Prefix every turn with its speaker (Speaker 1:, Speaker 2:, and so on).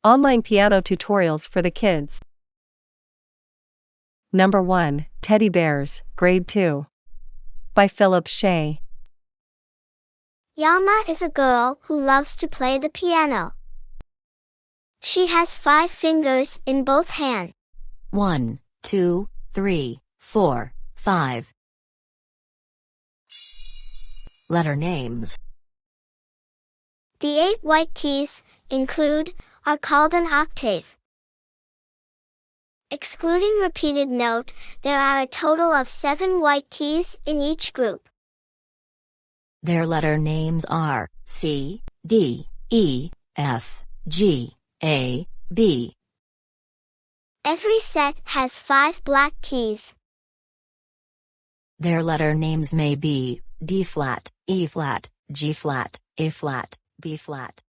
Speaker 1: Online piano tutorials for the kids. Number 1, Teddy Bears, Grade 2. By Philip Shea.
Speaker 2: Yama is a girl who loves to play the piano. She has 5 fingers in both hands.
Speaker 3: 1, 2, 3, 4, 5. Letter names.
Speaker 2: The 8 white keys are called an octave. Excluding repeated note, there are a total of 7 white keys in each group.
Speaker 3: Their letter names are C, D, E, F, G, A, B.
Speaker 2: Every set has 5 black keys.
Speaker 3: Their letter names may be D flat, E flat, G flat, A flat, B flat.